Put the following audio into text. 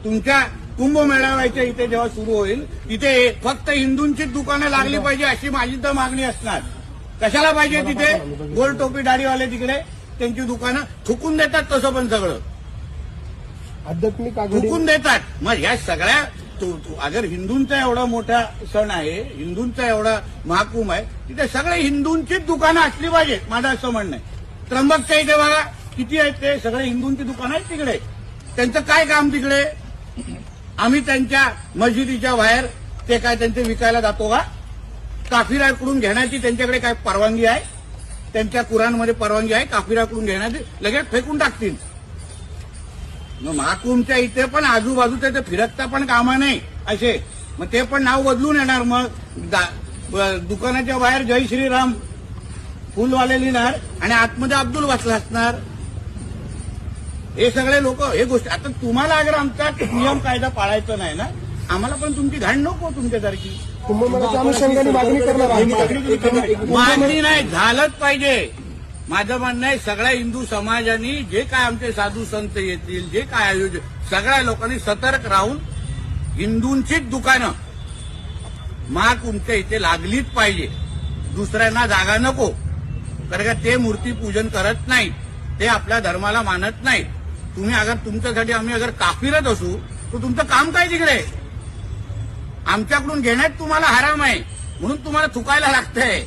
तुमच्या कुंभमेळाव्याच्या इथे जेव्हा सुरू होईल तिथे फक्त हिंदूंचीच दुकानं लागली पाहिजे अशी माझी तर मागणी असणार. कशाला पाहिजे तिथे गोल टोपी दाढीवाले तिकडे त्यांची दुकानं थुकून देतात. तसं पण सगळं आध्यात्मिक आघाडी थुकून देतात. मग ह्या सगळ्या अगर हिंदूंचा एवढा मोठा सण आहे, हिंदूंचा एवढा महाकुंभ आहे, तिथे सगळे हिंदूंचीच दुकानं असली पाहिजे माझं असं म्हणणं आहे. त्र्यंबकच्या इथे बघा किती आहेत ते सगळे हिंदूंची दुकानं आहेत तिकडे. त्यांचं काय काम तिकडे? आम्ही त्यांच्या मस्जिदीच्या बाहेर ते काय त्यांचे विकायला जातो का? काफिराकडून घेण्याची त्यांच्याकडे काय परवानगी आहे? त्यांच्या कुराणमध्ये परवानगी आहे काफिराकडून घेण्याची? लगेच फेकून टाकतील. मग महाकुंभच्या इथे पण आजूबाजूच्या ते फिरकता पण कामा नाही असे. मग ते पण नाव बदलून येणार. मग दुकानाच्या बाहेर जय श्रीराम फुलवाले लिहिणार आणि आतमध्ये अब्दुल बसला असणार. हे सगळे लोक हे गोष्टी. आता तुम्हाला अगर आमचा नियम कायदा पाळायचा नाही ना, आम्हाला पण तुमची घाण नको तुमच्यासारखी. कुंभमेळ्याच्या अनुषंगाने मागणी करणार आहे. मागणी नाही, झालंच पाहिजे. माझं म्हणणं आहे सगळ्या हिंदू समाजाने जे काय आमचे साधू संत येतील, जे काय आयोजन, सगळ्या लोकांनी सतर्क राहून हिंदूंचीच दुकानं महाकुंभच्या इथे लागलीच पाहिजे. दुसऱ्यांना जागा नको. कारण का ते मूर्ती पूजन करत नाही, ते आपल्या धर्माला मानत नाही. तुम्ही अगर तुमच्यासाठी आम्ही अगर काफिरत असू तर तुमचं काम काय तिकडे? आमच्याकडून घेण्यात तुम्हाला हराम आहे म्हणून तुम्हाला थुकायला लागतंय.